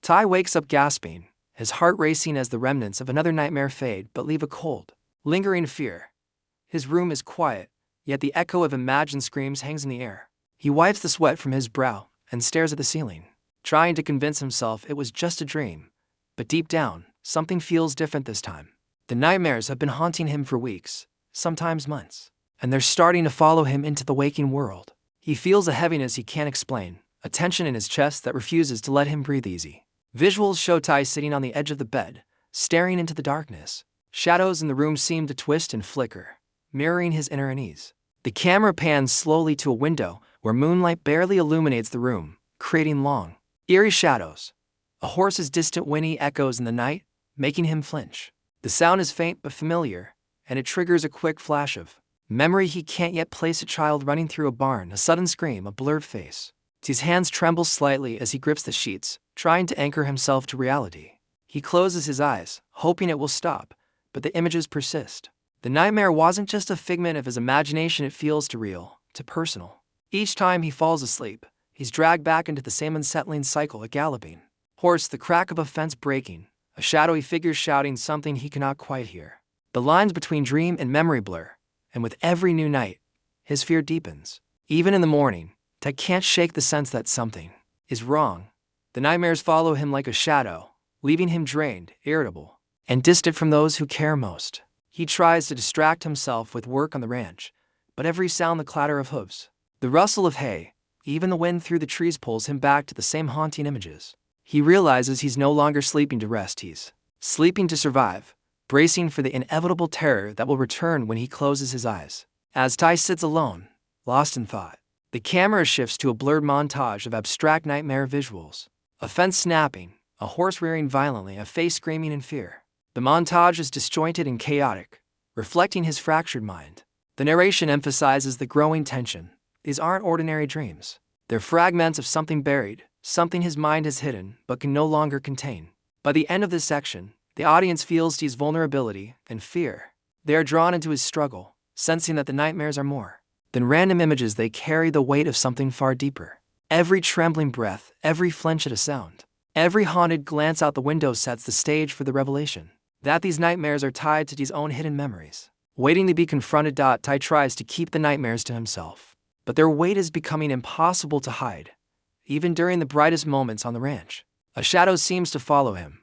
Ty wakes up gasping, his heart racing as the remnants of another nightmare fade but leave a cold, lingering fear. His room is quiet, yet the echo of imagined screams hangs in the air. He wipes the sweat from his brow and stares at the ceiling, trying to convince himself it was just a dream. But deep down, something feels different this time. The nightmares have been haunting him for weeks, sometimes months, and they're starting to follow him into the waking world. He feels a heaviness he can't explain, a tension in his chest that refuses to let him breathe easy. Visuals show Ty sitting on the edge of the bed, staring into the darkness. Shadows in the room seem to twist and flicker, mirroring his inner unease. The camera pans slowly to a window where moonlight barely illuminates the room, creating long, eerie shadows. A horse's distant whinny echoes in the night, making him flinch. The sound is faint but familiar, and it triggers a quick flash of memory he can't yet place. A child running through a barn, a sudden scream, a blurred face. His hands tremble slightly as he grips the sheets, trying to anchor himself to reality. He closes his eyes, hoping it will stop, but the images persist. The nightmare wasn't just a figment of his imagination, it feels too real, too personal. Each time he falls asleep, he's dragged back into the same unsettling cycle, a galloping horse, the crack of a fence breaking, a shadowy figure shouting something he cannot quite hear. The lines between dream and memory blur, and with every new night, his fear deepens. Even in the morning, Ty can't shake the sense that something is wrong. The nightmares follow him like a shadow, leaving him drained, irritable, and distant from those who care most. He tries to distract himself with work on the ranch, but every sound, the clatter of hooves, the rustle of hay, even the wind through the trees pulls him back to the same haunting images. He realizes he's no longer sleeping to rest, he's sleeping to survive, bracing for the inevitable terror that will return when he closes his eyes. As Ty sits alone, lost in thought, the camera shifts to a blurred montage of abstract nightmare visuals. A fence snapping, a horse rearing violently, a face screaming in fear. The montage is disjointed and chaotic, reflecting his fractured mind. The narration emphasizes the growing tension. These aren't ordinary dreams. They're fragments of something buried, something his mind has hidden but can no longer contain. By the end of this section, the audience feels Ty's vulnerability and fear. They are drawn into his struggle, sensing that the nightmares are more than random images. They carry the weight of something far deeper. Every trembling breath, every flinch at a sound, every haunted glance out the window sets the stage for the revelation that these nightmares are tied to Ty's own hidden memories, waiting to be confronted. Ty tries to keep the nightmares to himself, but their weight is becoming impossible to hide. Even during the brightest moments on the ranch, a shadow seems to follow him.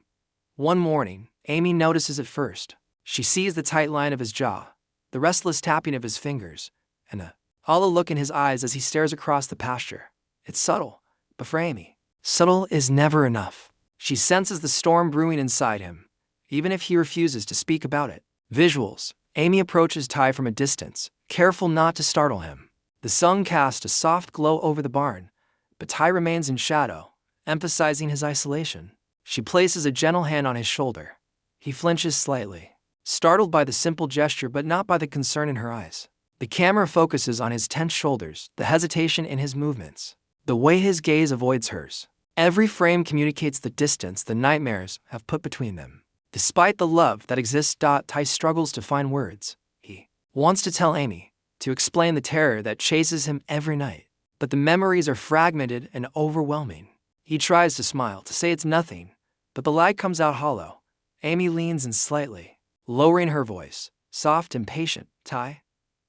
One morning, Amy notices it first. She sees the tight line of his jaw, the restless tapping of his fingers, and a hollow look in his eyes as he stares across the pasture. It's subtle, but for Amy, subtle is never enough. She senses the storm brewing inside him, even if he refuses to speak about it. Visuals. Amy approaches Ty from a distance, careful not to startle him. The sun casts a soft glow over the barn, but Ty remains in shadow, emphasizing his isolation. She places a gentle hand on his shoulder. He flinches slightly, startled by the simple gesture but not by the concern in her eyes. The camera focuses on his tense shoulders, the hesitation in his movements, the way his gaze avoids hers. Every frame communicates the distance the nightmares have put between them. Despite the love that exists, Ty struggles to find words. He wants to tell Amy, to explain the terror that chases him every night, but the memories are fragmented and overwhelming. He tries to smile, to say it's nothing, but the lie comes out hollow. Amy leans in slightly, lowering her voice, soft and patient. Ty,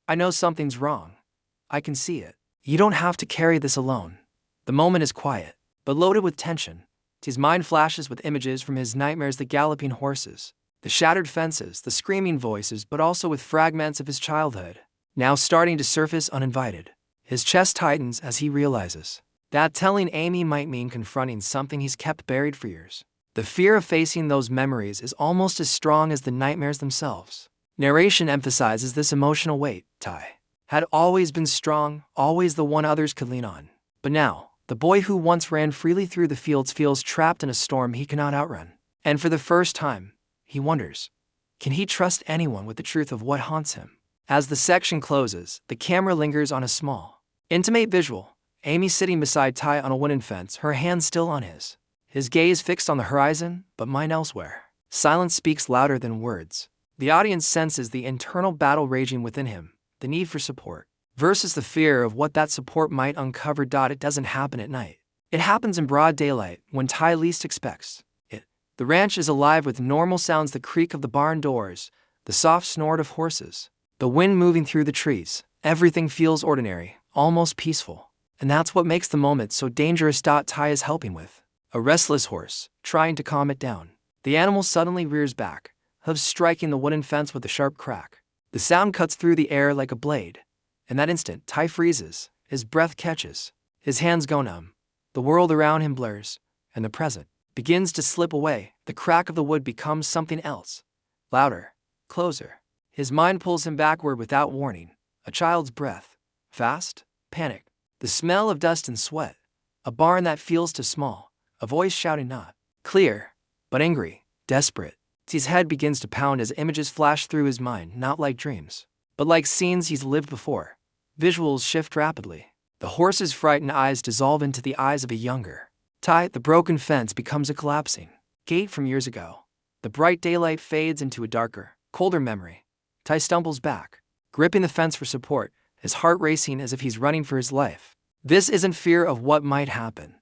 I know something's wrong. I can see it. You don't have to carry this alone. The moment is quiet, but loaded with tension. His mind flashes with images from his nightmares, the galloping horses, the shattered fences, the screaming voices, but also with fragments of his childhood, now starting to surface uninvited. His chest tightens as he realizes that telling Amy might mean confronting something he's kept buried for years. The fear of facing those memories is almost as strong as the nightmares themselves. Narration emphasizes this emotional weight. Ty had always been strong, always the one others could lean on. But now, the boy who once ran freely through the fields feels trapped in a storm he cannot outrun. And for the first time, he wonders, can he trust anyone with the truth of what haunts him? As the section closes, the camera lingers on a small, intimate visual. Amy sitting beside Ty on a wooden fence, her hand still on his. His gaze fixed on the horizon, but mine elsewhere. Silence speaks louder than words. The audience senses the internal battle raging within him, the need for support versus the fear of what that support might uncover. It doesn't happen at night. It happens in broad daylight, when Tai least expects it. The ranch is alive with normal sounds: the creak of the barn doors, the soft snort of horses, the wind moving through the trees. Everything feels ordinary, almost peaceful. And that's what makes the moment so dangerous. Tai is helping with a restless horse, trying to calm it down. The animal suddenly rears back, hooves striking the wooden fence with a sharp crack. The sound cuts through the air like a blade. In that instant, Tai freezes, his breath catches, his hands go numb. The world around him blurs, and the present begins to slip away. The crack of the wood becomes something else, louder, closer. His mind pulls him backward without warning. A child's breath, fast, panic, the smell of dust and sweat, a barn that feels too small, a voice shouting not clear, but angry, desperate. His head begins to pound as images flash through his mind, not like dreams, but like scenes he's lived before. Visuals shift rapidly. The horse's frightened eyes dissolve into the eyes of a younger Tai. The broken fence becomes a collapsing gate from years ago. The bright daylight fades into a darker, colder memory. Tai stumbles back, gripping the fence for support, his heart racing as if he's running for his life. This isn't fear of what might happen.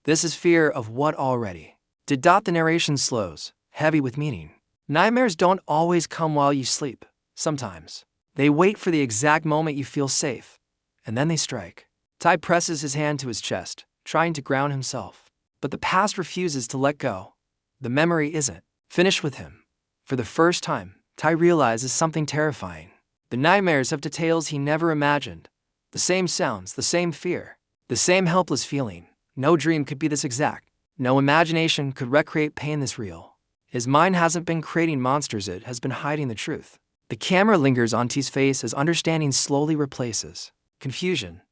This is fear of what already did. The narration slows, heavy with meaning. Nightmares don't always come while you sleep. Sometimes they wait for the exact moment you feel safe, and then they strike. Tai presses his hand to his chest, trying to ground himself. But the past refuses to let go. The memory isn't finished with him. For the first time, Tai realizes something terrifying. The nightmares have details he never imagined. The same sounds, the same fear, the same helpless feeling. No dream could be this exact. No imagination could recreate pain this real. His mind hasn't been creating monsters, it has been hiding the truth. The camera lingers on T's face as understanding slowly replaces confusion.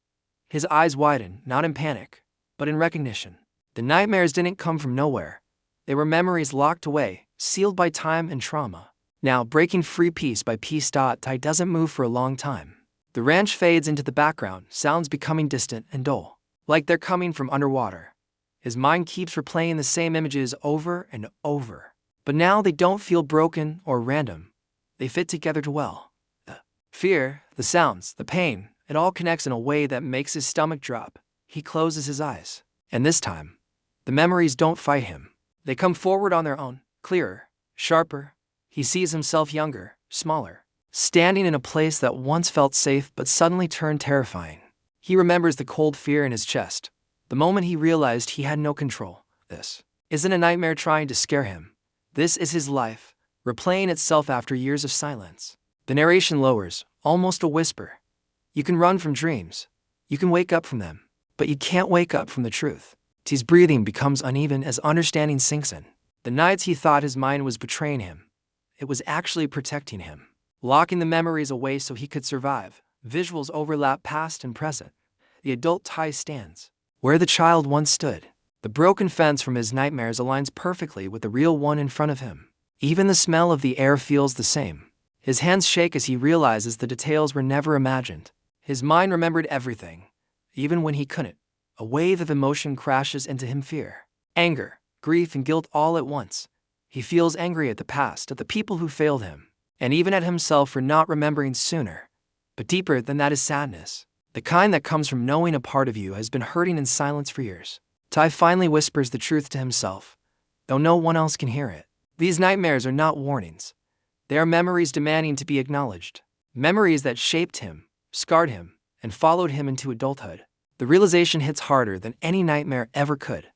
His eyes widen, not in panic, but in recognition. The nightmares didn't come from nowhere. They were memories locked away, sealed by time and trauma. Now, breaking free piece by piece. Tai doesn't move for a long time. The ranch fades into the background, sounds becoming distant and dull, like they're coming from underwater. His mind keeps replaying the same images over and over. But now they don't feel broken or random. They fit together too well. The fear, the sounds, the pain, it all connects in a way that makes his stomach drop. He closes his eyes. And this time, the memories don't fight him. They come forward on their own, clearer, sharper. He sees himself younger, smaller, standing in a place that once felt safe but suddenly turned terrifying. He remembers the cold fear in his chest, the moment he realized he had no control. This isn't a nightmare trying to scare him. This is his life, replaying itself after years of silence. The narration lowers, almost a whisper. You can run from dreams. You can wake up from them. But you can't wake up from the truth. T's breathing becomes uneven as understanding sinks in. The nights he thought his mind was betraying him, it was actually protecting him, locking the memories away so he could survive. Visuals overlap past and present. The adult Tai stands where the child once stood. The broken fence from his nightmares aligns perfectly with the real one in front of him. Even the smell of the air feels the same. His hands shake as he realizes the details were never imagined. His mind remembered everything, even when he couldn't. A wave of emotion crashes into him: fear, anger, grief, and guilt all at once. He feels angry at the past, at the people who failed him, and even at himself for not remembering sooner. But deeper than that is sadness, the kind that comes from knowing a part of you has been hurting in silence for years. Tai finally whispers the truth to himself, though no one else can hear it. These nightmares are not warnings. They are memories demanding to be acknowledged. Memories that shaped him, scarred him, and followed him into adulthood. The realization hits harder than any nightmare ever could.